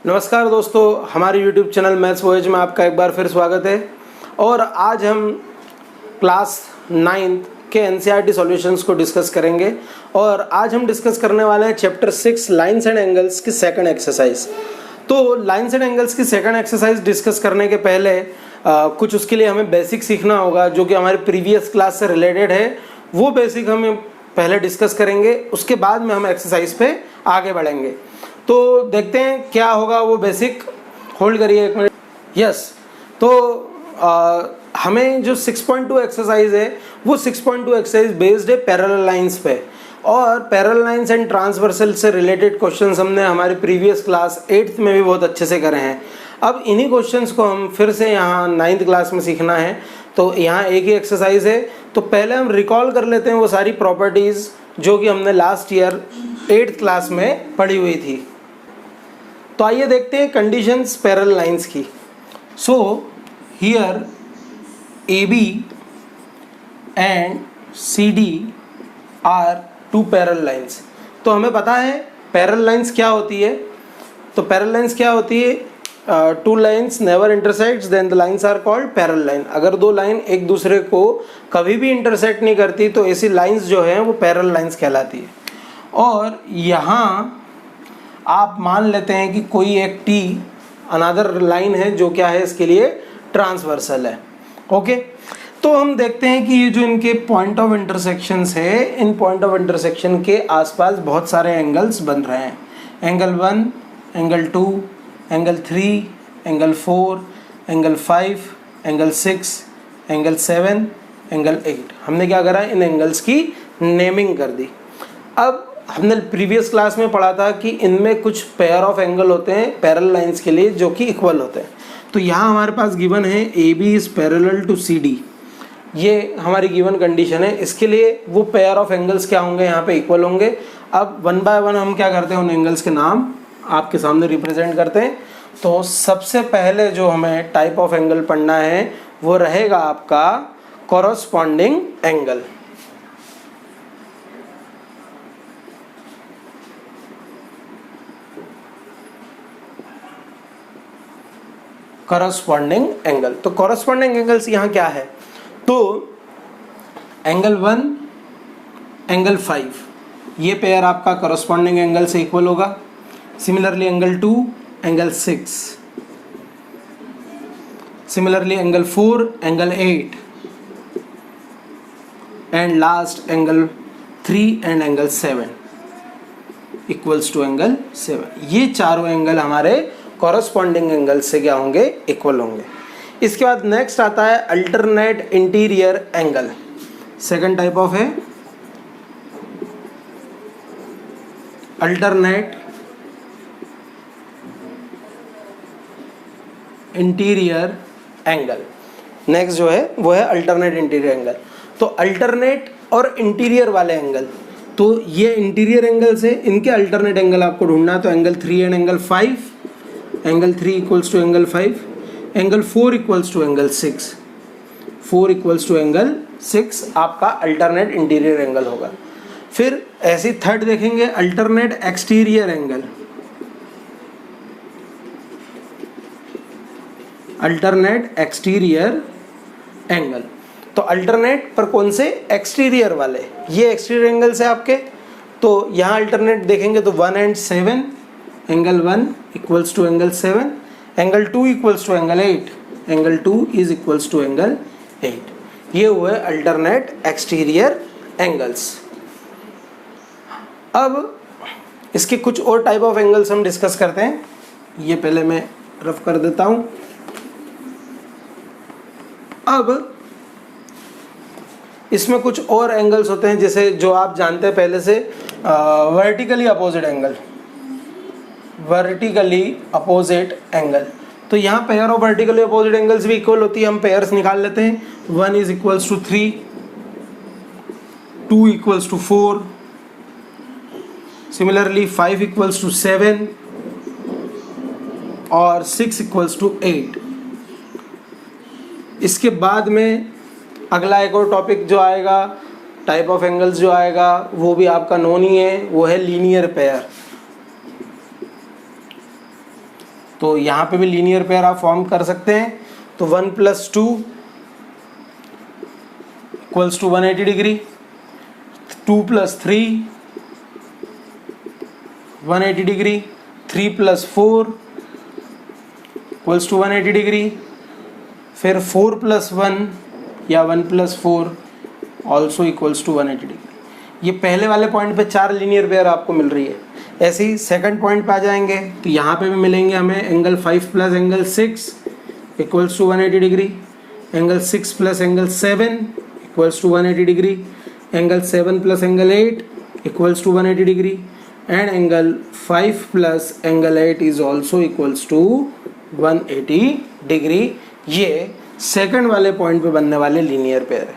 नमस्कार दोस्तों, हमारे YouTube चैनल मैथ्स वॉयज में आपका एक बार फिर स्वागत है। और आज हम क्लास 9th के NCERT सॉल्यूशंस को डिस्कस करेंगे। और आज हम डिस्कस करने वाले हैं चैप्टर 6 लाइन्स एंड एंगल्स की सेकंड एक्सरसाइज। तो लाइन्स एंड एंगल्स की सेकंड एक्सरसाइज डिस्कस करने के पहले कुछ उसके लिए हमें बेसिक सीखना होगा, जो कि हमारे प्रीवियस क्लास से रिलेटेड है। वो बेसिक हम पहले डिस्कस करेंगे, उसके बाद में हम एक्सरसाइज पे आगे बढ़ेंगे। तो देखते हैं क्या होगा वो बेसिक। होल्ड करिए एक मिनट। यस, तो हमें जो 6.2 एक्सरसाइज है वो 6.2 एक्सरसाइज बेस्ड है पैरेलल लाइंस पे। और पैरेलल लाइंस एंड ट्रांसवर्सल से रिलेटेड क्वेश्चंस हमने हमारी प्रीवियस क्लास 8th में भी बहुत अच्छे से करे हैं। अब इन्हीं क्वेश्चंस को हम फिर से यहाँ 9th क्लास में सीखना है। तो यहाँ एक ही एक्सरसाइज है, तो पहले हम रिकॉल कर लेते हैं वो सारी प्रॉपर्टीज़ जो कि हमने लास्ट ईयर 8th क्लास में पढ़ी हुई थी। तो आइए देखते हैं कंडीशंस पैरेलल लाइंस की। So here AB and CD are two parallel lines. तो हमें पता है पैरेलल लाइंस क्या होती है। तो पैरेलल लाइंस क्या होती है? Two lines never intersects then the lines are called parallel line. अगर दो लाइन एक दूसरे को कभी भी इंटरसेक्ट नहीं करती तो ऐसी लाइंस जो हैं वो पैरेलल लाइंस कहलाती है। और यहाँ आप मान लेते हैं कि कोई एक T अनदर लाइन है जो क्या है, इसके लिए ट्रांसवर्सल है। ओके, तो हम देखते हैं कि ये जो इनके पॉइंट ऑफ इंटरसेक्शंस है, इन पॉइंट ऑफ इंटरसेक्शन के आसपास बहुत सारे एंगल्स बन रहे हैं। Angle 1, angle 2, angle 3, angle 4, angle 5, angle 6, angle 7, angle 8। हमने क्या करा, इन एंगल्स की नेमिंग कर दी। अब हमने प्रीवियस क्लास में पढ़ा था कि इनमें कुछ पेयर ऑफ एंगल होते हैं पैरेलल लाइंस के लिए जो कि इक्वल होते हैं। तो यहाँ हमारे पास गिवन है AB is parallel to CD। ये हमारी गिवन कंडीशन है। इसके लिए वो पेयर ऑफ एंगल्स क्या होंगे, यहाँ पे इक्वल होंगे। अब वन बाय वन हम क्या करते हैं, उन एंगल्स के नाम आपके सामने रिप्रेजेंट करते हैं। तो सबसे पहले जो हमें टाइप ऑफ एंगल पढ़ना है वो रहेगा आपका कॉरस्पॉन्डिंग एंगल। Corresponding angle. तो कॉरस्पॉन्डिंग एंगल्स यहाँ क्या है, तो एंगल 1, एंगल 5, ये पेयर आपका कॉरस्पॉन्डिंग एंगल से इक्वल होगा। Similarly angle 2, angle 6, similarly angle 4, angle 8, and last angle 3 and angle 7 equals to angle 7। ये चारों एंगल हमारे कॉरस्पॉन्डिंग एंगल से क्या होंगे, इक्वल होंगे। इसके बाद नेक्स्ट आता है alternate interior angle. Second type of है अल्टरनेट इंटीरियर एंगल। नेक्स्ट जो है वो है अल्टरनेट इंटीरियर एंगल। तो अल्टरनेट और इंटीरियर वाले एंगल, तो ये इंटीरियर एंगल से इनके अल्टरनेट एंगल आपको ढूंढना है। तो angle 3 and angle 5, angle 3 equals to angle 5, angle 4 equals to angle 6, 4 equals to angle 6 आपका अल्टरनेट इंटीरियर एंगल होगा। फिर ऐसे थर्ड देखेंगे alternate exterior angle. Alternate exterior angle, तो अल्टरनेट पर कौन से, एक्सटीरियर वाले, ये एक्सटीरियर एंगल से आपके। तो यहाँ अल्टरनेट देखेंगे तो 1 and 7, angle 1 equals to angle 7, angle 2 equals to angle 8, angle 2 is equals to angle 8। ये हुए अल्टरनेट एक्सटीरियर एंगल्स। अब इसके कुछ और टाइप ऑफ एंगल्स हम डिस्कस करते हैं। ये पहले मैं रफ कर देता हूँ। अब इसमें कुछ और एंगल्स होते हैं जैसे जो आप जानते हैं पहले से, vertically opposite angle. Vertically opposite angle, तो यहाँ pair of vertically opposite angles भी इक्वल होती है। हम पेयर्स निकाल लेते हैं। 1 is equals to 3, 2 equals to 4, similarly 5 equals to 7 और 6 इक्वल्स टू 8। इसके बाद में अगला एक और टॉपिक जो आएगा, टाइप ऑफ एंगल्स जो आएगा, वो भी आपका नोन ही है, वो है लीनियर पेयर। तो यहाँ पे भी लीनियर पेयर आप फॉर्म कर सकते हैं। तो 1 + 2 equals to 180 degree, 2 + 3 180 degree, 3 + 4 equals to 180 degree, फिर 4 + 1 या 1 + 4 ऑल्सो इक्वल्स टू 180 डिग्री। ये पहले वाले पॉइंट पे 4 लीनियर पेयर आपको मिल रही है। ऐसे ही सेकंड पॉइंट पे आ जाएंगे तो यहाँ पे भी मिलेंगे हमें angle 5 + angle 6 equals to 180 degree, angle 6 + angle 7 equals to 180 degree, angle 7 + angle 8 equals to 180 degree, and angle 5 + angle 8 is also equals to 180 degree. ये सेकंड वाले पॉइंट पे बनने वाले लीनियर पेयर है।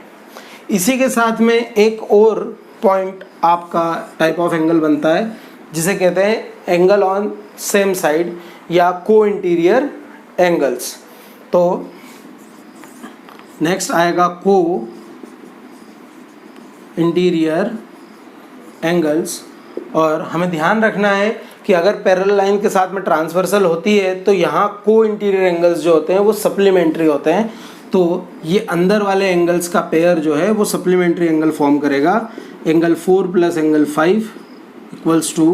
इसी के साथ में एक और पॉइंट आपका टाइप ऑफ एंगल बनता है जिसे कहते हैं एंगल ऑन सेम साइड या को इंटीरियर एंगल्स। तो नेक्स्ट आएगा को इंटीरियर एंगल्स, और हमें ध्यान रखना है कि अगर पैरेलल लाइन के साथ में ट्रांसवर्सल होती है तो यहाँ को इंटीरियर एंगल्स जो होते हैं वो सप्लीमेंट्री होते हैं। तो ये अंदर वाले एंगल्स का पेयर जो है वो सप्लीमेंट्री एंगल फॉर्म करेगा। Angle 4 + angle 5 equals to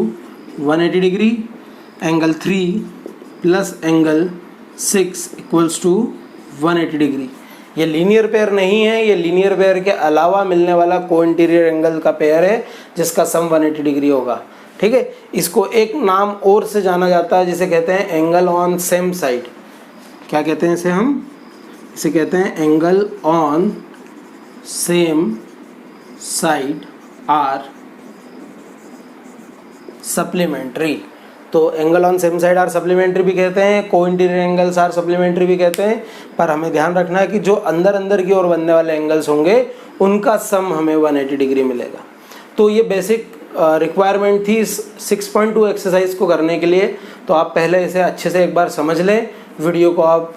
180 degree, angle 3 + angle 6 equals to 180 degree. ये लीनियर पेयर नहीं है, ये लीनियर पेयर के अलावा मिलने वाला को इंटीरियर एंगल का पेयर है जिसका सम 180 डिग्री होगा। ठीक है, इसको एक नाम और से जाना जाता है जिसे कहते हैं एंगल ऑन सेम साइड। क्या कहते हैं इसे? हम इसे कहते हैं angle on same side are supplementary. तो angle on same side are supplementary भी कहते हैं, को इंटीरियर एंगल्स आर सप्लीमेंट्री भी कहते हैं। पर हमें ध्यान रखना है कि जो अंदर अंदर की ओर बनने वाले एंगल्स होंगे उनका सम हमें 180 डिग्री मिलेगा। तो ये बेसिक रिक्वायरमेंट थी 6.2 एक्सरसाइज को करने के लिए। तो आप पहले इसे अच्छे से एक बार समझ लें, वीडियो को आप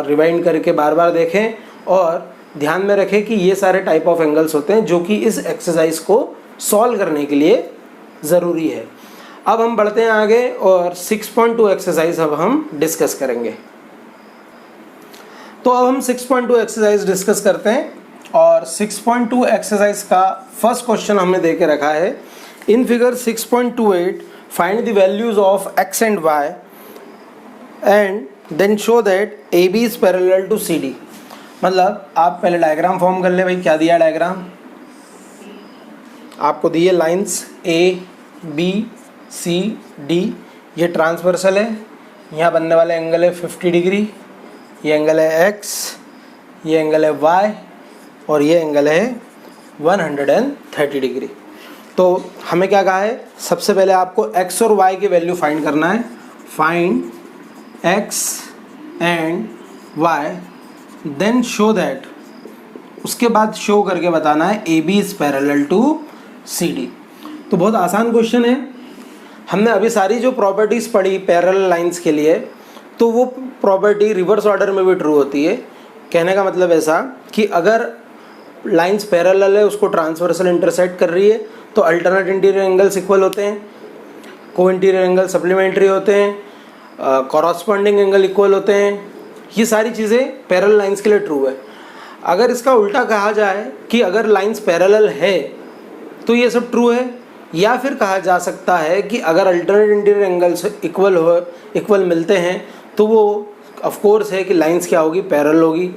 रिवाइंड करके बार बार देखें और ध्यान में रखें कि ये सारे टाइप ऑफ एंगल्स होते हैं जो कि इस एक्सरसाइज को सॉल्व करने के लिए ज़रूरी है। अब हम बढ़ते हैं आगे और 6.2 एक्सरसाइज अब हम डिस्कस करेंगे। तो अब हम 6.2 एक्सरसाइज डिस्कस करते हैं और 6.2 एक्सरसाइज का फर्स्ट क्वेश्चन हमने दे के रखा है। In figure 6.28 find the values of x and y and then show that AB is parallel to CD। मतलब आप पहले डायग्राम फॉर्म कर ले। भाई क्या दिया डायग्राम आपको? दिए लाइंस ABCD, ये ट्रांसवर्सल है। यहाँ बनने वाला एंगल है 50 डिग्री, ये एंगल है x, ये एंगल है y और ये एंगल है 130 डिग्री। तो हमें क्या कहा है? सबसे पहले आपको x और y की वैल्यू फाइंड करना है। Find x and y then show that, उसके बाद शो करके बताना है AB is parallel to CD। तो बहुत आसान क्वेश्चन है। हमने अभी सारी जो प्रॉपर्टीज़ पढ़ी पैरेलल लाइंस के लिए, तो वो प्रॉपर्टी रिवर्स ऑर्डर में भी ट्रू होती है। कहने का मतलब ऐसा कि अगर लाइंस पैरेलल है, उसको ट्रांसवर्सल इंटरसेक्ट कर रही है, तो अल्टरनेट इंटीरियर एंगल्स इक्वल होते हैं, को इंटीरियर एंगल सप्लीमेंट्री होते हैं, कॉरस्पॉन्डिंग एंगल इक्वल होते हैं। ये सारी चीज़ें पैरेलल लाइंस के लिए ट्रू है। अगर इसका उल्टा कहा जाए कि अगर लाइंस पैरेलल है तो ये सब ट्रू है, या फिर कहा जा सकता है कि अगर अल्टरनेट इंटीरियर एंगल्स इक्वल मिलते हैं तो वो ऑफ कोर्स है कि लाइंस क्या होगी? पैरेलल होगी।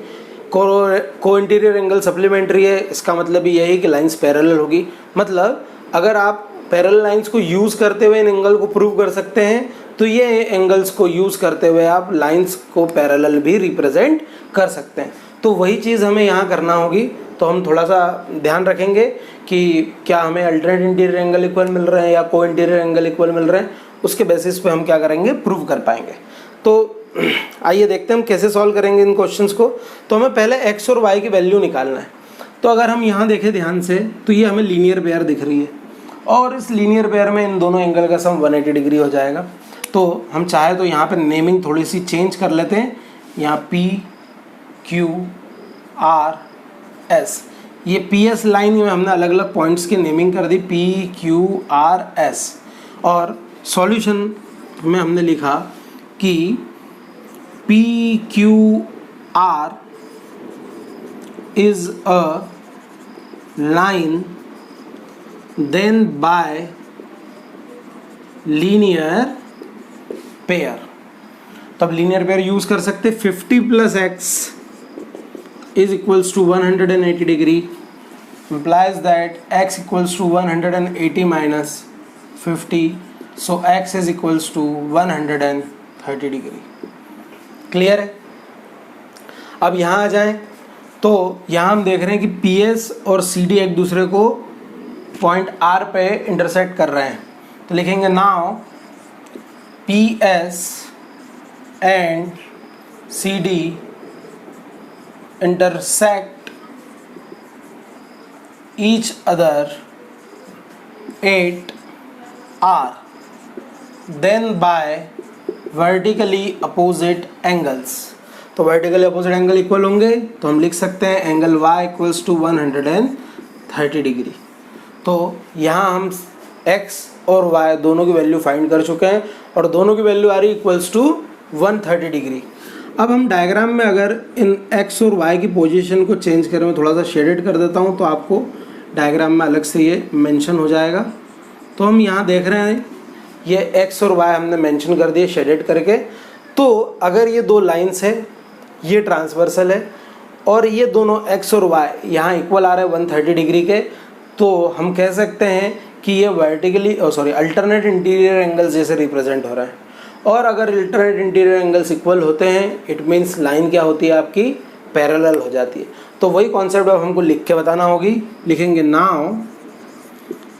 को इंटीरियर एंगल सप्लीमेंट्री है, इसका मतलब भी यही कि लाइंस पैरेलल होगी। मतलब अगर आप पैरेलल लाइंस को यूज़ करते हुए इन एंगल को प्रूव कर सकते हैं तो ये एंगल्स को यूज़ करते हुए आप लाइंस को पैरेलल भी रिप्रेजेंट कर सकते हैं। तो वही चीज़ हमें यहाँ करना होगी। तो हम थोड़ा सा ध्यान रखेंगे कि क्या हमें अल्टरनेट इंटीरियर एंगल इक्वल मिल रहे हैं या को इंटीरियर एंगल इक्वल मिल रहे हैं, उसके बेसिस पे हम क्या करेंगे? प्रूव कर पाएंगे। तो आइए देखते हैं हम कैसे सॉल्व करेंगे इन क्वेश्चंस को। तो हमें पहले x और y की वैल्यू निकालना है। तो अगर हम यहाँ देखें ध्यान से तो ये हमें लीनियर पेयर दिख रही है और इस लीनियर पेयर में इन दोनों एंगल का सम 180 डिग्री हो जाएगा। तो हम चाहे तो यहाँ पे नेमिंग थोड़ी सी चेंज कर लेते हैं। यहाँ P Q R S, ये PS लाइन में हमने अलग अलग पॉइंट्स की नेमिंग कर दी P Q R S। और सॉल्यूशन में हमने लिखा कि PQR is a line then by linear pair। तब लीनियर पेयर यूज कर सकते 50 + x is equals to 180 degree implies that x equals to 180 minus 50, so x is equals to 130 degree। Clear है? अब यहाँ आ जाएं तो यहाँ हम देख रहे हैं कि PS और CD एक दूसरे को पॉइंट R पे इंटरसेक्ट कर रहे हैं, तो लिखेंगे now PS and CD intersect each other at R then by vertically opposite angles। तो वर्टिकली अपोजिट एंगल इक्वल होंगे तो हम लिख सकते हैं angle y equals to 130 degree. तो यहाँ हम x और y दोनों की वैल्यू फाइंड कर चुके हैं और दोनों की वैल्यू आ रही इक्वल्स टू 130 डिग्री। अब हम डायग्राम में अगर इन x और y की पोजीशन को चेंज करें, मैं थोड़ा सा शेडेड कर देता हूँ तो आपको डायग्राम में अलग से ये मेंशन हो जाएगा। तो हम यहाँ देख रहे हैं ये x और y हमने मेंशन कर दिए शेडेड करके। तो अगर ये दो लाइंस है, ये ट्रांसवर्सल है और ये दोनों x और y यहाँ इक्वल आ रहे हैं 130 डिग्री के, तो हम कह सकते हैं कि ये वर्टिकली अल्टरनेट इंटीरियर एंगल्स जैसे रिप्रेजेंट हो रहा है। और अगर अल्टरनेट इंटीरियर एंगल्स इक्वल होते हैं इट मीन्स लाइन क्या होती है आपकी, पैरेलल हो जाती है। तो वही कॉन्सेप्ट अब हमको लिख के बताना होगी। लिखेंगे now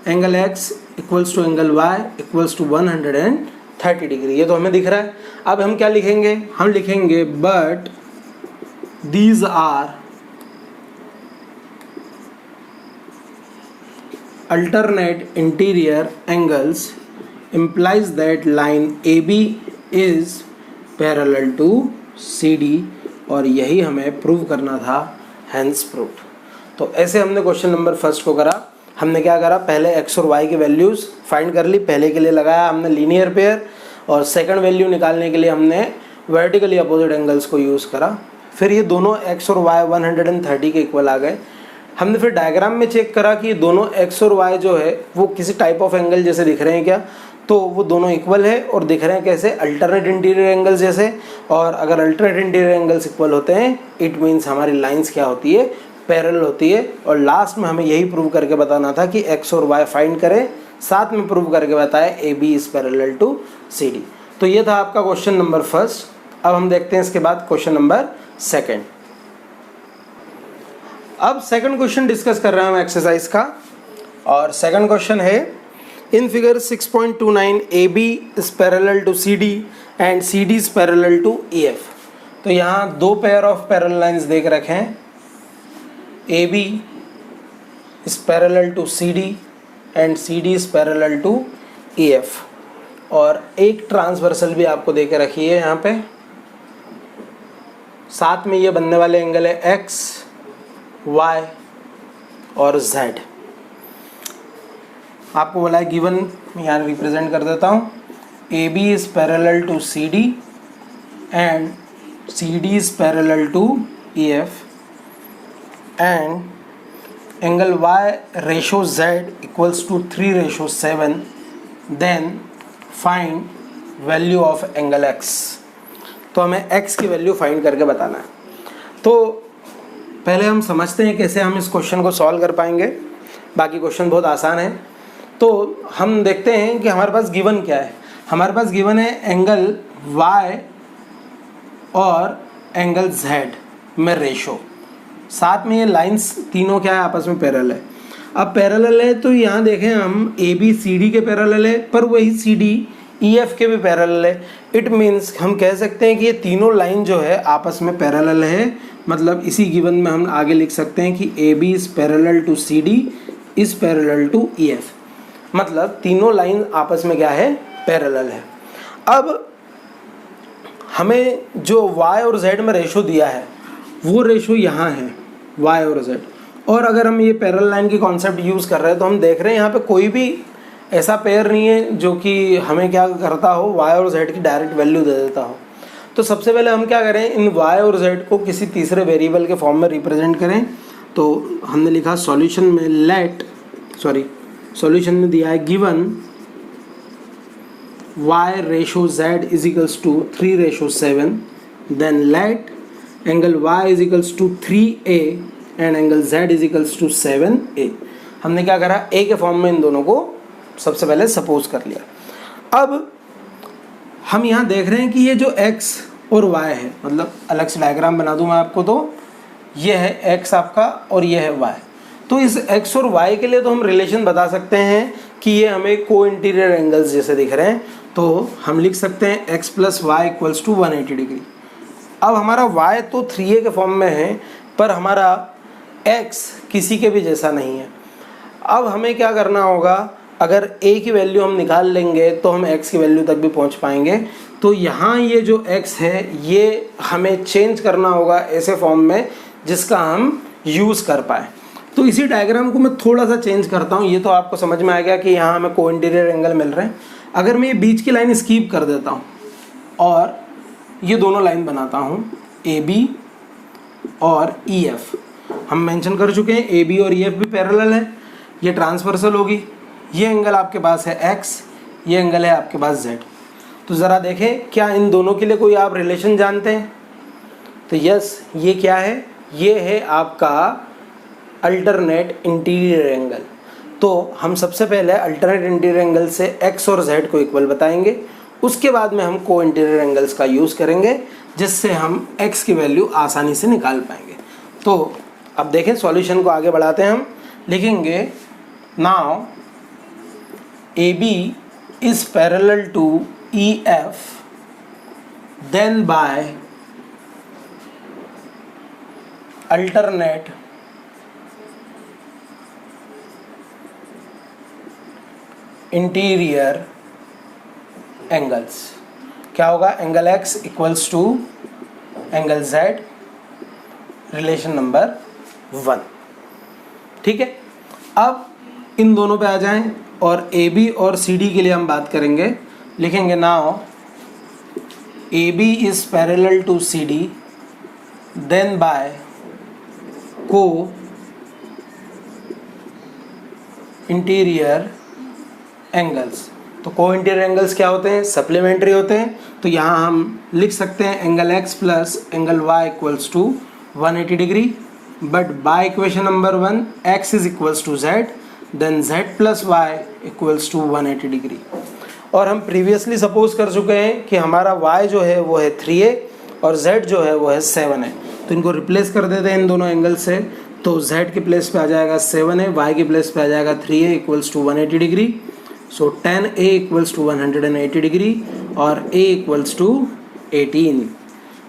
angle x equals to angle y equals to 130 degree. ये तो हमें दिख रहा है। अब हम क्या लिखेंगे, हम लिखेंगे but these are alternate interior angles implies that line AB is parallel to CD और यही हमें प्रूव करना था, hence proved। तो ऐसे हमने क्वेश्चन नंबर फर्स्ट को करा। हमने क्या करा, पहले x और y की वैल्यूज़ फाइंड कर ली, पहले के लिए लगाया हमने लीनियर पेयर और सेकंड वैल्यू निकालने के लिए हमने वर्टिकली अपोजिट एंगल्स को यूज़ करा। फिर ये दोनों x और y 130 के इक्वल आ गए। हमने फिर डायग्राम में चेक करा कि दोनों x और y जो है वो किसी टाइप ऑफ एंगल जैसे दिख रहे हैं क्या, तो वो दोनों इक्वल है और दिख रहे हैं कैसे, अल्टरनेट इंटीरियर एंगल्स जैसे। और अगर अल्टरनेट इंटीरियर एंगल्स इक्वल होते हैं इट मीन्स हमारी लाइंस क्या होती है, पैरेलल होती है। और लास्ट में हमें यही प्रूव करके बताना था कि x और y फाइंड करें, साथ में प्रूव करके बताए AB is parallel to CD। तो ये था आपका क्वेश्चन नंबर फर्स्ट। अब हम देखते हैं इसके बाद क्वेश्चन नंबर सेकेंड। अब सेकंड क्वेश्चन डिस्कस कर रहे हैं हम एक्सरसाइज का, और सेकंड क्वेश्चन है in figure 6.29 AB is parallel to CD and CD is parallel to EF। तो यहाँ दो पेयर ऑफ पैरेलल लाइंस देख रखे हैं, AB is parallel to CD and CD is parallel to EF। और एक ट्रांसवर्सल भी आपको दे के रखी है यहाँ पे, साथ में ये बनने वाले एंगल है X, Y और Z। आपको बोला है गिवन, यहाँ रिप्रेजेंट कर देता हूँ, AB is parallel to CD and CD is parallel to EF and angle Y ratio Z equals to 3:7। Then find value of angle X। तो हमें X की वैल्यू फाइंड करके बताना है। तो पहले हम समझते हैं कैसे हम इस क्वेश्चन को सॉल्व कर पाएंगे। बाकी क्वेश्चन बहुत आसान है। तो हम देखते हैं कि हमारे पास गिवन क्या है। हमारे पास गिवन है एंगल Y और एंगल Z में रेशो, साथ में ये लाइंस तीनों क्या है, आपस में पैरेलल है। अब पैरेलल है तो यहाँ देखें हम AB CD के पैरेलल है, पर वही CD EF के भी पैरेलल है। इट मीन्स हम कह सकते हैं कि ये तीनों लाइन जो है आपस में पैरेलल है। मतलब इसी गिवन में हम आगे लिख सकते हैं कि AB is parallel to CD is parallel to EF। मतलब तीनों लाइन आपस में क्या है, पैरेलल है। अब हमें जो Y और Z में रेशो दिया है वो रेशो यहाँ है Y और Z। और अगर हम ये पैरेलल लाइन की कॉन्सेप्ट यूज़ कर रहे हैं तो हम देख रहे हैं यहाँ पे कोई भी ऐसा पेयर नहीं है जो कि हमें क्या करता हो, Y और Z की डायरेक्ट वैल्यू दे देता हो। तो सबसे पहले हम क्या करें, इन y और z को किसी तीसरे वेरिएबल के फॉर्म में रिप्रेजेंट करें। तो हमने लिखा सॉल्यूशन में सॉल्यूशन में दिया है given y ratio z is equals to 3:7, then let angle y is equals to 3a and angle z is equals to 7a। हमने क्या करा, a के फॉर्म में इन दोनों को सबसे पहले सपोज कर लिया। अब हम यहाँ देख रहे हैं कि ये जो x और y है, मतलब अलग से डायग्राम बना दूँ मैं आपको, तो ये है x आपका और ये है y। तो इस x और y के लिए तो हम रिलेशन बता सकते हैं कि ये हमें को इंटीरियर एंगल्स जैसे दिख रहे हैं। तो हम लिख सकते हैं x plus y equals to 180 degree. अब हमारा y तो 3a के फॉर्म में है, पर हमारा x किसी के भी जैसा नहीं है। अब हमें क्या करना होगा, अगर a की वैल्यू हम निकाल लेंगे तो हम x की वैल्यू तक भी पहुंच पाएंगे। तो यहाँ ये जो x है ये हमें चेंज करना होगा ऐसे फॉर्म में जिसका हम यूज़ कर पाए। तो इसी डायग्राम को मैं थोड़ा सा चेंज करता हूँ। ये तो आपको समझ में आ गया कि यहाँ हमें को इंटीरियर एंगल मिल रहे हैं। अगर मैं ये बीच की लाइन स्कीप कर देता हूँ और ये दोनों लाइन बनाता हूँ AB और EF, हम मेंशन कर चुके हैं AB और EF भी पैरेलल है, ये ट्रांसवर्सल होगी। ये एंगल आपके पास है x, ये एंगल है आपके पास z। तो ज़रा देखें क्या इन दोनों के लिए कोई आप रिलेशन जानते हैं। तो यस, ये क्या है, ये है आपका अल्टरनेट इंटीरियर एंगल। तो हम सबसे पहले अल्टरनेट इंटीरियर एंगल से x और z को इक्वल बताएंगे, उसके बाद में हम को इंटीरियर एंगल्स का यूज़ करेंगे जिससे हम x की वैल्यू आसानी से निकाल पाएंगे। तो अब देखें सॉल्यूशन को आगे बढ़ाते हैं। हम लिखेंगे now AB is parallel to EF, then by alternate interior angles. क्या होगा, angle x equals to angle z, relation number 1। ठीक है, अब इन दोनों पे आ जाएं और AB और CD के लिए हम बात करेंगे। लिखेंगे now AB is parallel to CD, then by co interior angles. तो को इंटीरियर एंगल्स क्या होते हैं, सप्लीमेंट्री होते हैं। तो यहाँ हम लिख सकते हैं angle x plus angle y equals to 180 degree, but by equation number 1 x is equals to z, then z plus y equals to 180 degree. और हम प्रीवियसली सपोज कर चुके हैं कि हमारा y जो है वो है 3a और z जो है वो है 7 है। तो इनको रिप्लेस कर देते हैं इन दोनों एंगल से। तो z के प्लेस पे आ जाएगा 7 है, y के प्लेस पे आ जाएगा 3a equals to 180 degree. So 10a equals to 180 degree और a इक्वल्स टू 18।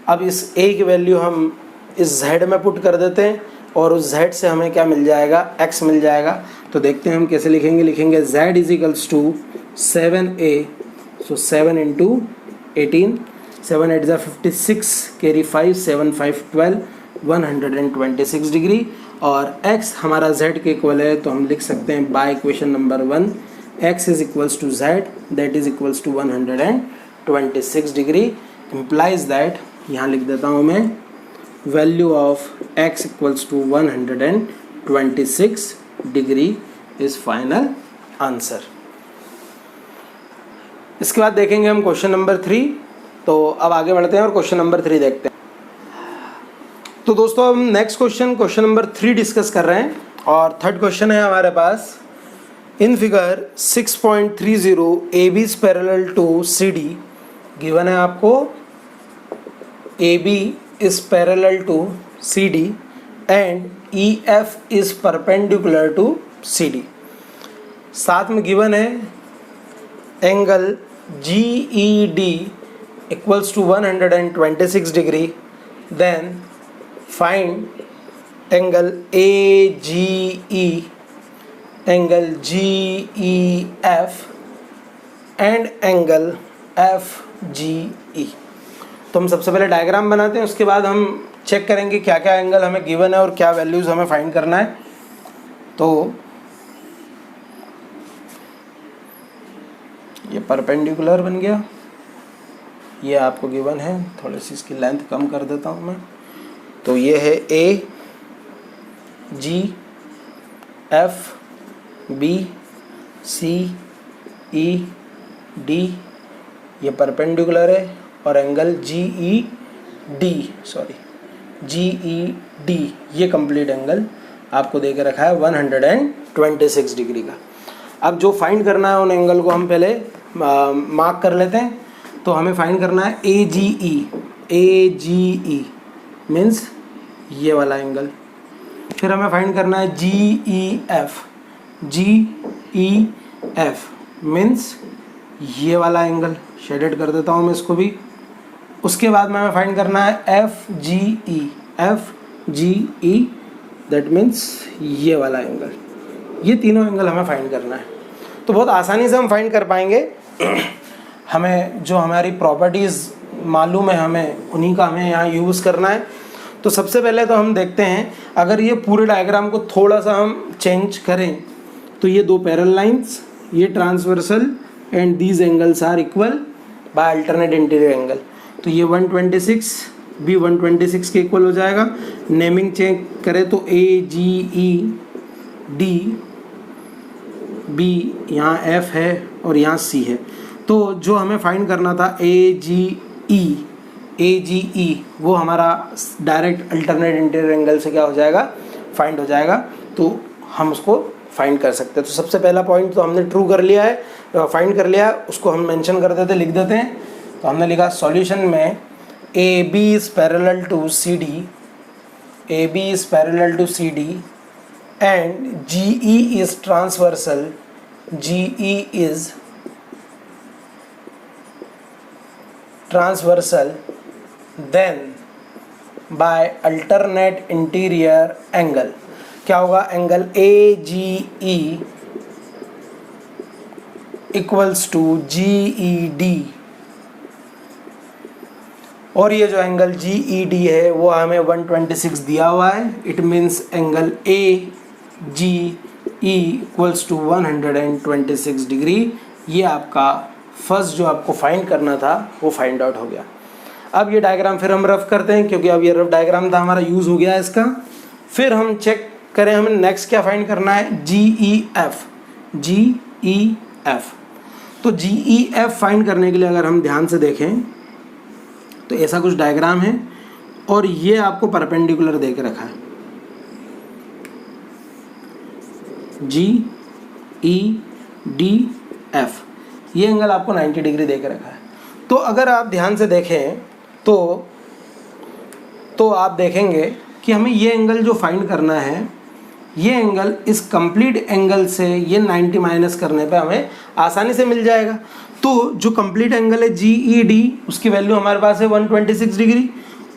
अब इस a की वैल्यू हम इस z में पुट कर देते हैं और उस z से हमें क्या मिल जाएगा, x मिल जाएगा। तो देखते हैं हम कैसे लिखेंगे। लिखेंगे z is equals to 7a, so 7 into 18, 7 8 ज़ा 56, कैरी 5, 7 5 12, 126 डिग्री। और x हमारा z के इक्वल है, तो हम लिख सकते हैं by equation number 1 x is equals to z, that is equals to 126 degree. Implies that, यहाँ लिख देता हूँ मैं, value of x equals to 126 degree is final answer. इसके बाद देखेंगे हम क्वेश्चन नंबर 3। तो अब आगे बढ़ते हैं और क्वेश्चन नंबर 3 देखते हैं। तो दोस्तों हम नेक्स्ट क्वेश्चन नंबर 3 डिस्कस कर रहे हैं और थर्ड क्वेश्चन है हमारे पास। In figure 6.30 AB is parallel to CD। Given है आपको AB is parallel to CD and EF is perpendicular to CD। साथ में गिवन है angle GED equals to 126 degree, then find angle AGE, angle GEF and angle FGE। तो हम सबसे पहले diagram बनाते हैं, उसके बाद हम चेक करेंगे क्या क्या एंगल हमें गिवन है और क्या वैल्यूज़ हमें फाइंड करना है। तो ये परपेंडिकुलर बन गया ये आपको गिवन है, थोड़ी सी इसकी लेंथ कम कर देता हूँ मैं। तो ये है A G F B C E D, ये परपेंडिकुलर है, और एंगल जी ई डी ये कंप्लीट एंगल आपको दे के रखा है 126 डिग्री का। अब जो फाइंड करना है उन एंगल को हम पहले मार्क कर लेते हैं। तो हमें फाइंड करना है ए जी ई मीन्स ये वाला एंगल। फिर हमें फाइंड करना है जी ई एफ मीन्स ये वाला एंगल, शेडेड कर देता हूँ मैं इसको भी। उसके बाद में हमें फाइंड करना है F G E that means ये वाला एंगल। ये तीनों एंगल हमें फाइंड करना है। तो बहुत आसानी से हम फाइंड कर पाएंगे। हमें जो हमारी प्रॉपर्टीज़ मालूम है हमें उन्हीं का हमें यहाँ यूज़ करना है। तो सबसे पहले तो हम देखते हैं, अगर ये पूरे डायग्राम को थोड़ा सा हम चेंज करें तो ये दो पैरेलल लाइंस, ये transversal and these angles are equal by alternate interior angle. तो ये 126 भी 126 के इक्वल हो जाएगा। नेमिंग चेक करें तो ए जी ई डी बी, यहाँ एफ है और यहाँ सी है। तो जो हमें फाइंड करना था ए जी ई वो हमारा डायरेक्ट अल्टरनेट इंटीरियर एंगल से क्या हो जाएगा, फाइंड हो जाएगा। तो हम उसको फाइंड कर सकते हैं। तो सबसे पहला पॉइंट तो हमने ट्रू कर लिया है, फाइंड कर लिया, उसको हम मेंशन कर देते, लिख देते हैं। तो हमने लिखा सॉल्यूशन में A B is parallel to C D and G E is transversal, then by alternate interior angle क्या होगा, angle A G E equals to G E D, और ये जो एंगल जी ई डी है वो हमें 126 दिया हुआ है। It means angle A G E equals to 126 degree. ये आपका फर्स्ट जो आपको फाइंड करना था वो फाइंड आउट हो गया। अब ये डायग्राम फिर हम रफ करते हैं, क्योंकि अब ये रफ डायग्राम था हमारा, यूज़ हो गया है इसका। फिर हम चेक करें हमें नेक्स्ट क्या फाइंड करना है, जी ई एफ। तो जी ई एफ फाइंड करने के लिए अगर हम ध्यान से देखें तो ऐसा कुछ डायग्राम है और ये आपको परपेंडिकुलर दे के रखा है, जी ई डी एफ, ये एंगल आपको 90 डिग्री दे के रखा है। तो अगर आप ध्यान से देखें तो आप देखेंगे कि हमें ये एंगल जो फाइंड करना है, ये एंगल इस कंप्लीट एंगल से ये 90 माइनस करने पे हमें आसानी से मिल जाएगा। तो जो कंप्लीट एंगल है जी ई डी, उसकी वैल्यू हमारे पास है 126 डिग्री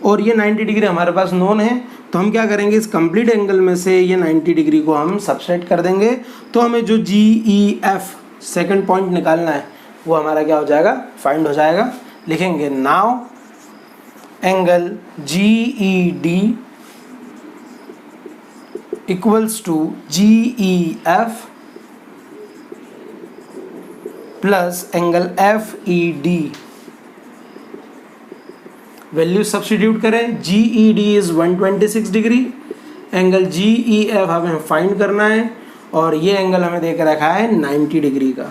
और ये 90 डिग्री हमारे पास नोन है। तो हम क्या करेंगे, इस कंप्लीट एंगल में से ये 90 डिग्री को हम सबट्रैक्ट कर देंगे। तो हमें जो जी ई एफ सेकेंड पॉइंट निकालना है वो हमारा क्या हो जाएगा, फाइंड हो जाएगा। लिखेंगे now angle G E D equals to G E F plus angle F E D. Value substitute करें, G E D is 126 degree, angle G E F हमें फाइंड करना है और ये एंगल हमें देकर रखा है 90 डिग्री का।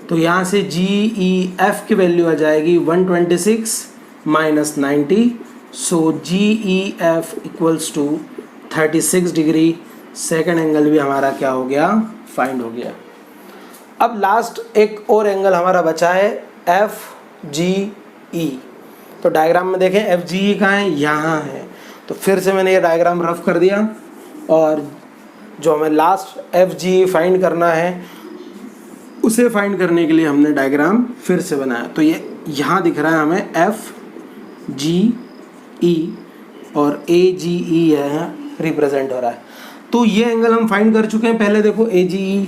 तो यहाँ से जी ई एफ की वैल्यू आ जाएगी 126 minus 90, so G E F equals to 36 degree. Second angle भी हमारा क्या हो गया, फाइंड हो गया। अब लास्ट एक और एंगल हमारा बचा है एफ जी ई। तो डायग्राम में देखें एफ जी ई कहाँ है, यहाँ है। तो फिर से मैंने ये डायग्राम रफ कर दिया और जो हमें लास्ट एफ जी ई फाइंड करना है उसे फाइंड करने के लिए हमने डायग्राम फिर से बनाया। तो ये यहाँ दिख रहा है हमें एफ जी ई और ए जी ई है रिप्रेजेंट हो रहा है। तो ये एंगल हम फाइंड कर चुके हैं पहले। देखो ए जी ई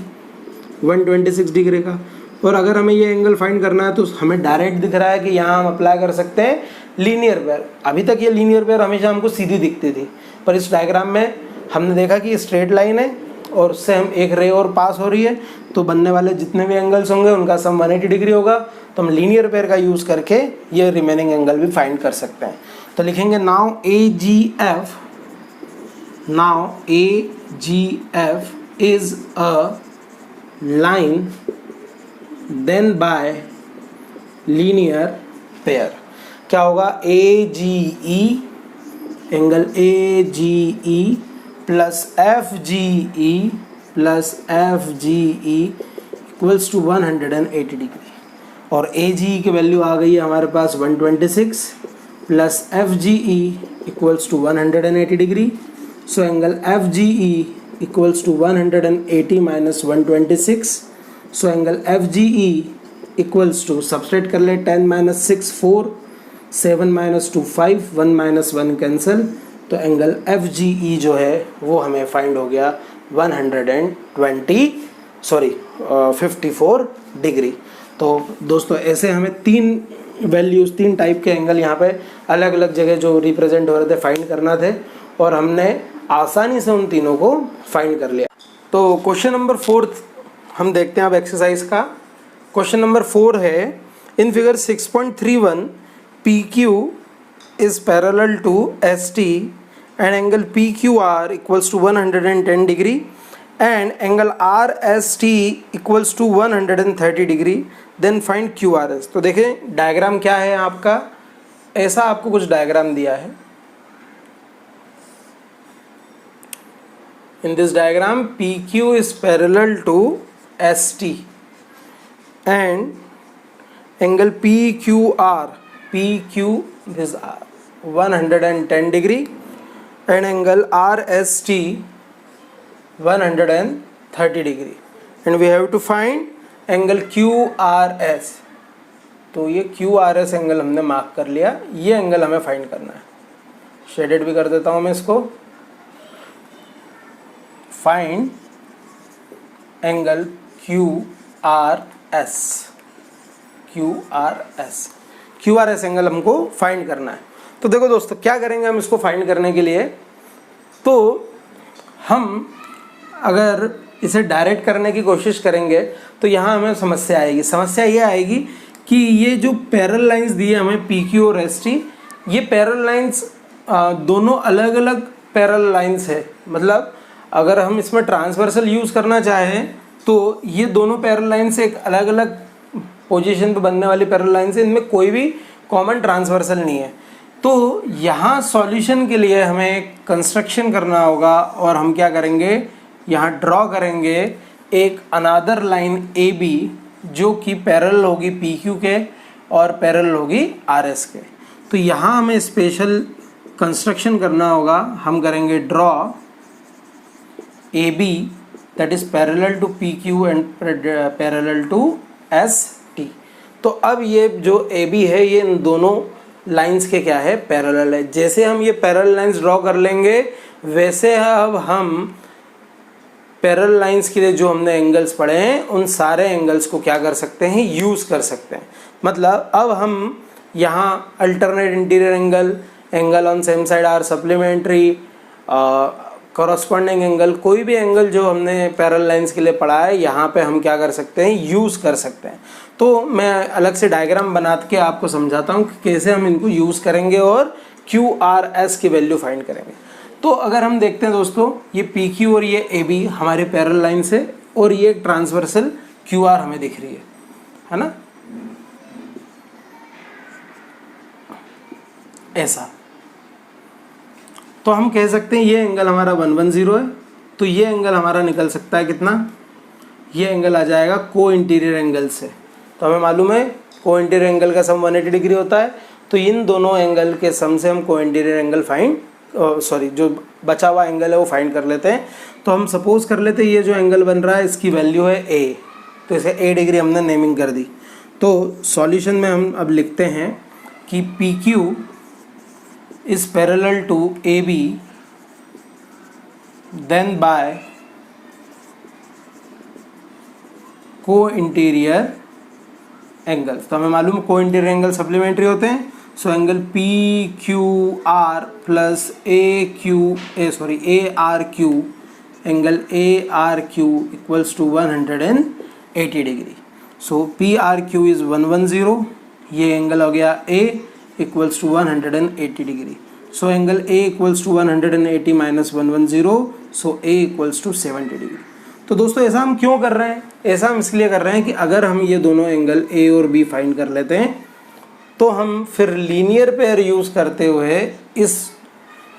126 डिग्री का, और अगर हमें ये एंगल फाइंड करना है तो हमें डायरेक्ट दिख रहा है कि यहाँ हम अप्लाई कर सकते हैं लीनियर पेयर। अभी तक ये लीनियर पेयर हमेशा हमको सीधी दिखती थी, पर इस डायग्राम में हमने देखा कि स्ट्रेट लाइन है और उससे हम एक रे और पास हो रही है, तो बनने वाले जितने भी एंगल्स होंगे उनका सम 180 डिग्री होगा। तो हम लीनियर पेयर का यूज़ करके ये रिमेनिंग एंगल भी फाइंड कर सकते हैं। तो लिखेंगे now A G F is a line then by linear pair. क्या होगा, A G E angle A G E plus F G E plus F G E equals to 180 degree. और A G ई की value आ गई है हमारे पास 126 plus F G E equals to 180 degree. So angle F G E equals to 180 minus 126। So angle F G E equals to, subtract कर ले, 10 minus 6 4, 7 minus 2 5, 1 minus 1 cancel. तो angle F G E जो है वो हमें find हो गया 54 degree. तो दोस्तों ऐसे हमें तीन टाइप के एंगल यहाँ पे अलग अलग जगह जो रिप्रेजेंट हो रहे थे फाइंड करना थे, और हमने आसानी से उन तीनों को फाइंड कर लिया। तो क्वेश्चन नंबर 4 हम देखते हैं अब एक्सरसाइज का। क्वेश्चन नंबर 4 है, in figure 6.31 PQ is parallel to ST and angle PQR equals to 110 degree and angle RST equals to 130 degree, then find QRS। तो देखें डायग्राम क्या है आपका, ऐसा आपको कुछ डायग्राम दिया है। In this diagram PQ is parallel to ST and angle PQR is 110 degree and angle RST 130 degree and we have to find angle QRS। तो ये QRS एंगल हमने मार्क कर लिया, ये एंगल हमें फाइंड करना है। शेडेड भी कर देता हूँ मैं इसको। फाइंड एंगल QRS एंगल हमको फाइंड करना है। तो देखो दोस्तों क्या करेंगे हम इसको फाइंड करने के लिए, तो हम अगर इसे डायरेक्ट करने की कोशिश करेंगे तो यहाँ हमें समस्या आएगी। समस्या ये आएगी कि ये जो पैरेलल लाइंस दिए हमें PQ और ST, ये पैरेलल लाइंस दोनों अलग अलग पैरेलल लाइंस है। मतलब अगर हम इसमें ट्रांसवर्सल यूज़ करना चाहें तो ये दोनों पैरेलल लाइंस एक अलग अलग पोजीशन पे बनने वाली पैरेलल लाइंस है, इनमें कोई भी कॉमन ट्रांसवर्सल नहीं है। तो यहाँ सॉल्यूशन के लिए हमें कंस्ट्रक्शन करना होगा और हम क्या करेंगे, यहाँ ड्रॉ करेंगे एक अनादर लाइन AB जो कि पैरेलल होगी PQ के और पैरेलल होगी RS के। तो यहाँ हमें स्पेशल कंस्ट्रक्शन करना होगा। हम करेंगे draw AB that is parallel to PQ and parallel to ST। तो अब ये जो AB है ये इन दोनों लाइंस के क्या है, पैरेलल है। जैसे हम ये पैरेलल लाइंस ड्रॉ कर लेंगे वैसे अब हम पैरेलल लाइंस के लिए जो हमने एंगल्स पढ़े हैं उन सारे एंगल्स को क्या कर सकते हैं, यूज़ कर सकते हैं। मतलब अब हम यहाँ alternate interior angle on same side are supplementary, corresponding angle, कोई भी एंगल जो हमने पैरेलल लाइंस के लिए पढ़ा है यहाँ पे हम क्या कर सकते हैं, यूज़ कर सकते हैं। तो मैं अलग से डायग्राम बना के आपको समझाता हूँ कि कैसे हम इनको यूज़ करेंगे और QRS की वैल्यू फाइंड करेंगे। तो अगर हम देखते हैं दोस्तों, ये PQ और ये AB हमारे पैरेलल लाइंस है और ये ट्रांसवर्सल QR हमें दिख रही है ना, ऐसा। तो हम कह सकते हैं ये एंगल हमारा 110 है, तो ये एंगल हमारा निकल सकता है कितना, ये एंगल आ जाएगा को इंटीरियर एंगल से। तो हमें मालूम है को इंटीरियर एंगल का सम 180 डिग्री होता है। तो इन दोनों एंगल के सम से हम को इंटीरियर एंगल जो बचा हुआ एंगल है वो फाइंड कर लेते हैं। तो हम सपोज कर लेते हैं ये जो एंगल बन रहा है इसकी वैल्यू है A, तो इसे A डिग्री हमने नेमिंग कर दी। तो सॉल्यूशन में हम अब लिखते हैं कि PQ is parallel to AB then by co-interior angle. तो हमें मालूम को इंटीरियर एंगल सप्लीमेंट्री होते हैं। So angle PQR plus ARQ angle ARQ equals to 180 degree. So P R Q is 110, ये एंगल हो गया A equals to 180 degree. So angle A equals to 180 minus 110, so A equals to 70 degree. तो दोस्तों ऐसा हम क्यों कर रहे हैं? ऐसा हम इसलिए कर रहे हैं कि अगर हम ये दोनों एंगल ए और बी फाइंड कर लेते हैं तो हम फिर लीनियर पेयर यूज़ करते हुए इस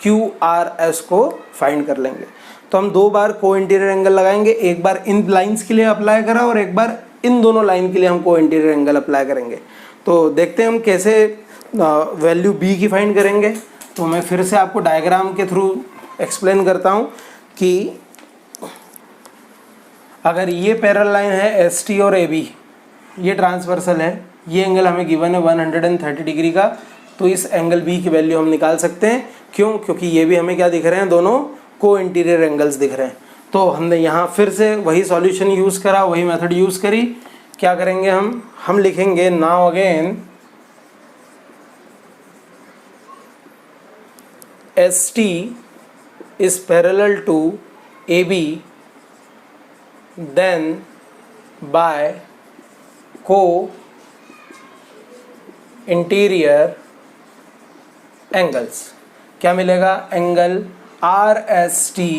क्यू आर एस को फाइंड कर लेंगे। तो हम दो बार को इंटीरियर एंगल लगाएंगे, एक बार इन लाइंस के लिए अप्लाई करा और एक बार इन दोनों लाइन के लिए हम को इंटीरियर एंगल अप्लाई करेंगे। तो देखते हैं हम कैसे वैल्यू बी की फाइंड करेंगे। तो मैं फिर से आपको डायग्राम के थ्रू एक्सप्लेन करता हूँ कि अगर ये पैरेलल लाइन है एस टी और ए बी, ये ट्रांसवर्सल है, ये एंगल हमें गिवन है 130 डिग्री का, तो इस एंगल बी की वैल्यू हम निकाल सकते हैं। क्यों? क्योंकि ये भी हमें क्या दिख रहे हैं, दोनों को इंटीरियर एंगल्स दिख रहे हैं। तो हमने यहाँ फिर से वही सॉल्यूशन यूज़ करा, वही मेथड यूज़ करी। क्या करेंगे हम लिखेंगे now again S T is parallel to A B then by co-interior angles क्या मिलेगा? Angle R S T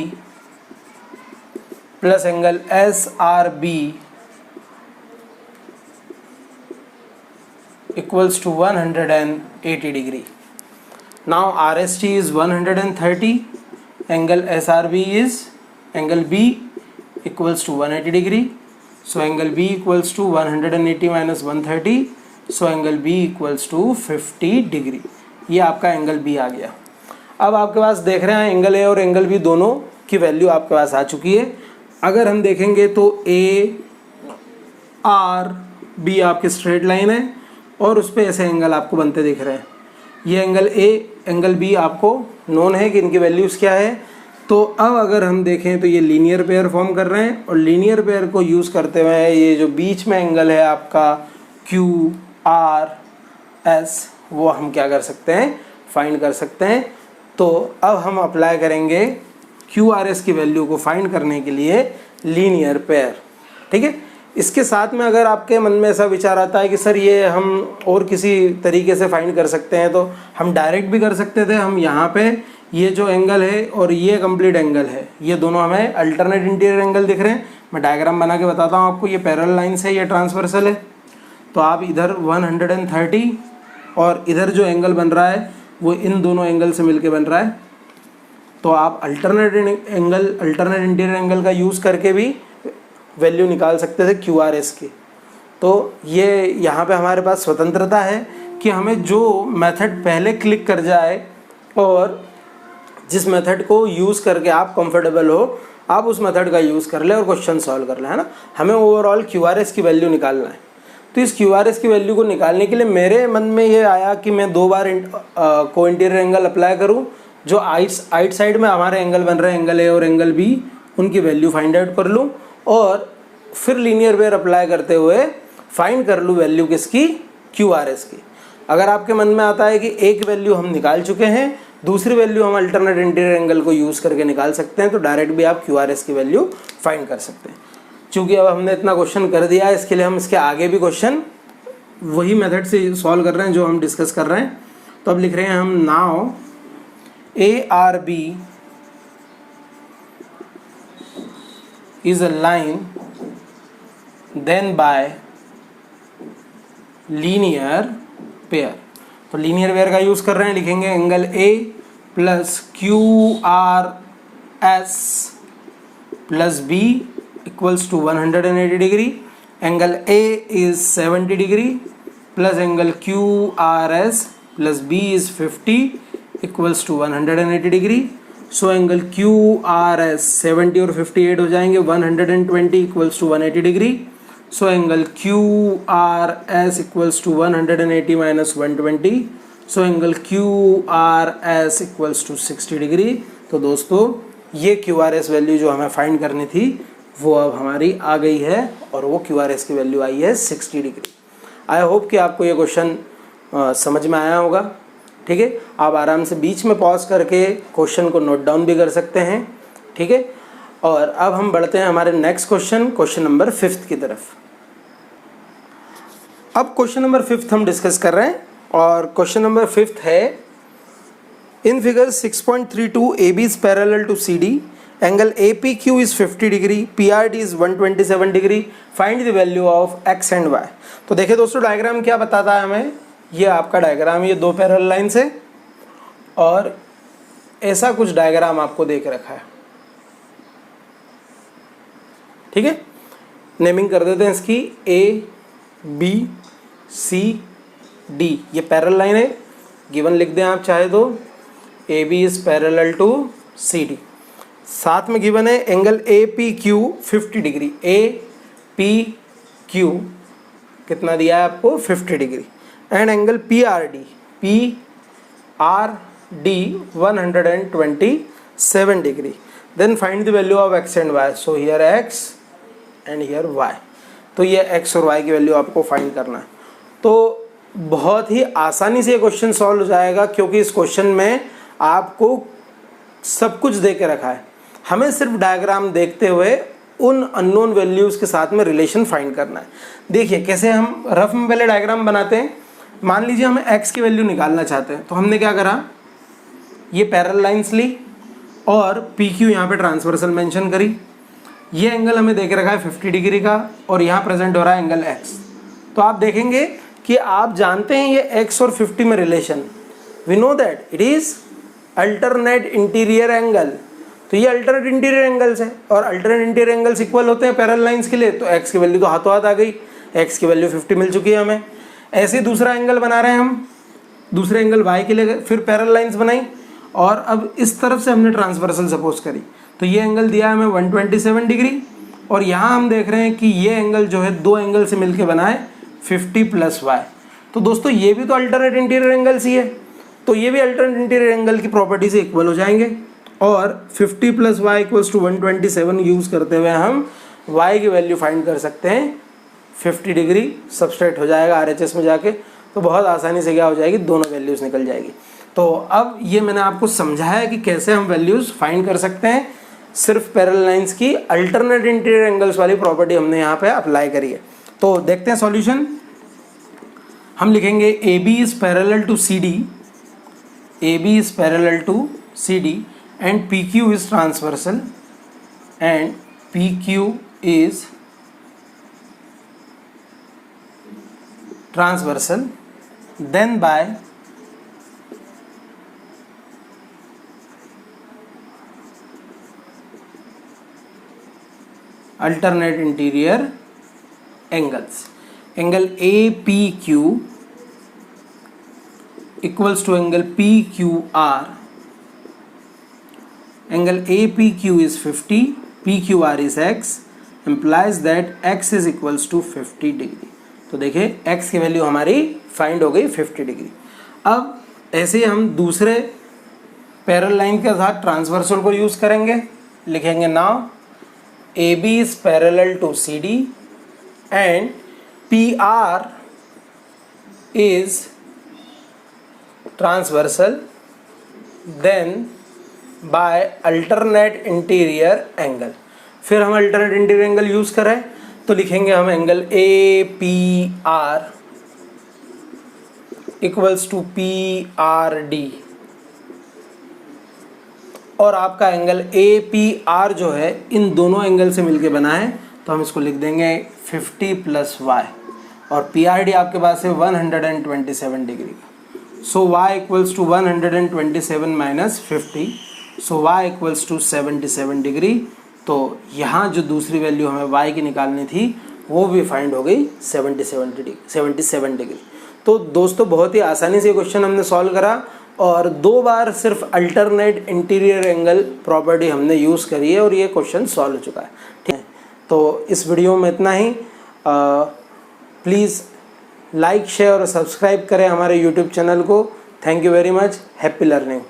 plus angle S R B equals to 180 degree. Now R S T is 130, angle S R B is angle B equals to 180 degree. So angle B equals to 180 minus 130. So angle B equals to 50 degree. ये आपका angle B आ गया। अब आपके पास देख रहे हैं angle A और angle B दोनों की वैल्यू आपके पास आ चुकी है। अगर हम देखेंगे तो A R B आपकी स्ट्रेट लाइन है और उस पर ऐसे एंगल आपको बनते दिख रहे हैं। ये एंगल A एंगल B आपको नोन है कि इनकी वैल्यूज़ क्या है। तो अब अगर हम देखें तो ये लीनियर पेयर फॉर्म कर रहे हैं और लीनियर पेयर को यूज़ करते हुए ये जो बीच में एंगल है आपका क्यू आर एस, वो हम क्या कर सकते हैं, फाइंड कर सकते हैं। तो अब हम अप्लाई करेंगे क्यू आर एस की वैल्यू को फाइंड करने के लिए लीनियर पेयर। ठीक है, इसके साथ में अगर आपके मन में ऐसा विचार आता है कि सर ये हम और किसी तरीके से फाइंड कर सकते हैं, तो हम डायरेक्ट भी कर सकते थे। हम यहाँ पे ये जो एंगल है और ये कंप्लीट एंगल है, ये दोनों हमें अल्टरनेट इंटीरियर एंगल दिख रहे हैं। मैं डायग्राम बना के बताता हूँ आपको। ये पैरेलल लाइंस है, ये ट्रांसवर्सल है। तो आप इधर 130 और इधर जो एंगल बन रहा है वो इन दोनों एंगल से मिलके बन रहा है। तो आप अल्टरनेट इंटीरियर एंगल का यूज़ करके भी वैल्यू निकाल सकते थे क्यू आर एस की। तो ये यहाँ पे हमारे पास स्वतंत्रता है कि हमें जो मेथड पहले क्लिक कर जाए और जिस मेथड को यूज़ करके आप कंफर्टेबल हो, आप उस मेथड का यूज़ कर ले और क्वेश्चन सॉल्व कर ले, है ना। हमें ओवरऑल क्यू आर एस की वैल्यू निकालना है। तो इस क्यू आर एस की वैल्यू को निकालने के लिए मेरे मन में ये आया कि मैं दो बार को इंटीरियर एंगल अप्लाई करूँ। जो आइट साइड में हमारे एंगल बन रहे हैं, एंगल ए और एंगल बी, उनकी वैल्यू फाइंड आउट कर लूँ और फिर लीनियर पेयर अप्लाई करते हुए फाइंड कर लूँ वैल्यू किसकी, क्यू आर एस की। अगर आपके मन में आता है कि एक वैल्यू हम निकाल चुके हैं, दूसरी वैल्यू हम अल्टरनेट इंटीरियर एंगल को यूज़ करके निकाल सकते हैं, तो डायरेक्ट भी आप क्यू आर एस की वैल्यू फाइंड कर सकते हैं। चूँकि अब हमने इतना क्वेश्चन कर दिया है, इसके लिए हम इसके आगे भी क्वेश्चन वही मेथड से सॉल्व कर रहे हैं जो हम डिस्कस कर रहे हैं। तो अब लिख रहे हैं हम now A R B is a line then by linear pair. तो लीनियर पेयर का यूज़ कर रहे हैं, लिखेंगे angle A plus Q R S plus B equals to 180 degree. Angle A is 70 degree plus angle Q R S plus B is 50 equals to 180 degree. So angle Q R S 70 और 58 हो जाएंगे, 120 equals to 180 degree. So angle QRS equals to 180 minus 120. So angle QRS equals to 60 degree. तो दोस्तों ये QRS value जो हमें find करनी थी वो अब हमारी आ गई है और वो QRS की वैल्यू आई है 60 डिग्री। आई होप कि आपको ये क्वेश्चन समझ में आया होगा। ठीक है, आप आराम से बीच में पॉज करके क्वेश्चन को नोट डाउन भी कर सकते हैं। ठीक है, और अब हम बढ़ते हैं हमारे नेक्स्ट क्वेश्चन नंबर 5 की तरफ। अब क्वेश्चन नंबर 5 हम डिस्कस कर रहे हैं और क्वेश्चन नंबर 5 है in figure 6.32 AB is parallel to CD, angle APQ is 50 degree, PRD is 127 degree, find the value of x and y। तो देखिए दोस्तों डायग्राम क्या बताता है हमें, ये आपका डायग्राम, ये दो पैरेलल लाइंस है और ऐसा कुछ डायग्राम आपको देख रखा है, ठीक है। नेमिंग कर देते हैं इसकी ABCD, ये पैरेलल लाइन है, गिवन लिख दें आप चाहे तो AB is parallel to CD। साथ में गिवन है एंगल APQ 50 डिग्री, APQ कितना दिया है आपको 50 degree, and angle PRD 127 degree. Then find the value of x and y। So here x and here y। तो ये x और y की वैल्यू आपको फाइंड करना है। तो बहुत ही आसानी से ये क्वेश्चन सॉल्व हो जाएगा क्योंकि इस क्वेश्चन में आपको सब कुछ दे के रखा है, हमें सिर्फ डायग्राम देखते हुए उन अननोन वैल्यूज़ के साथ में रिलेशन फाइंड करना है। देखिए कैसे हम रफ में पहले डायग्राम बनाते हैं। मान लीजिए हमें x की वैल्यू निकालना चाहते हैं, तो हमने क्या करा, ये पैरेलल लाइंस ली और PQ यहाँ पे ट्रांसवर्सल मेंशन करी। ये एंगल हमें देख रखा है 50 डिग्री का और यहाँ प्रेजेंट हो रहा है एंगल x। तो आप देखेंगे कि आप जानते हैं ये x और 50 में रिलेशन, we know that it is alternate interior angle. तो ये अल्टरनेट इंटीरियर एंगल्स है और अल्टरनेट इंटीरियर एंगल्स इक्वल होते हैं पैरेलल लाइंस के लिए। तो x की वैल्यू तो हाथों हाथ आ गई, x की वैल्यू 50 मिल चुकी है हमें। ऐसे दूसरा एंगल बना रहे हैं हम, दूसरे एंगल y के लिए फिर पैरेलल लाइंस बनाई और अब इस तरफ से हमने ट्रांसवर्सल सपोज करी। तो ये एंगल दिया है हमें 127 डिग्री और यहाँ हम देख रहे हैं कि ये एंगल जो है दो एंगल से मिलके बना है 50 + y। तो दोस्तों ये भी तो अल्टरनेट इंटीरियर एंगल्स ही है, तो ये भी अल्टरनेट इंटीरियर एंगल की प्रॉपर्टी से इक्वल हो जाएंगे और 50 + y = 127 यूज़ करते हुए हम y की वैल्यू फाइंड कर सकते हैं। 50 डिग्री सब्सट्रैक्ट हो जाएगा RHS में जाके, तो बहुत आसानी से क्या हो जाएगी, दोनों वैल्यूज़ निकल जाएगी। तो अब ये मैंने आपको समझाया है कि कैसे हम वैल्यूज़ फाइंड कर सकते हैं। सिर्फ पैरेलल लाइंस की अल्टरनेट इंटीरियर एंगल्स वाली प्रॉपर्टी हमने यहाँ पे अप्लाई करी है। तो देखते हैं सॉल्यूशन। हम लिखेंगे AB is parallel to CD, AB is parallel to CD and PQ is transversal and PQ is transversal, then by alternate interior angles, angle APQ equals to angle PQR. Angle APQ is 50, PQR is x, implies that x is equals to 50 degree. तो देखिए x की value हमारी find हो गई 50 degree. अब ऐसे हम दूसरे पैरेलल लाइन के साथ ट्रांसवर्सल को यूज़ करेंगे, लिखेंगे now AB is parallel to CD and PR is transversal, then by alternate interior angle। फिर हम alternate interior angle यूज़ करें तो लिखेंगे हम angle APR equals to PRD और आपका एंगल APR जो है इन दोनों एंगल से मिलके बना है, तो हम इसको लिख देंगे 50 + y और PRD आपके पास है 127 डिग्री का। So y equals to 127 minus 50, so y equals to 77 degree. तो यहाँ जो दूसरी वैल्यू हमें y की निकालनी थी वो भी फाइंड हो गई 77 डिग्री। तो दोस्तों बहुत ही आसानी से क्वेश्चन हमने सॉल्व करा और दो बार सिर्फ अल्टरनेट इंटीरियर एंगल प्रॉपर्टी हमने यूज़ करी है और ये क्वेश्चन सॉल्व हो चुका है, ठीक है। तो इस वीडियो में इतना ही। प्लीज़ लाइक शेयर और सब्सक्राइब करें हमारे YouTube चैनल को। Thank you very much. Happy learning.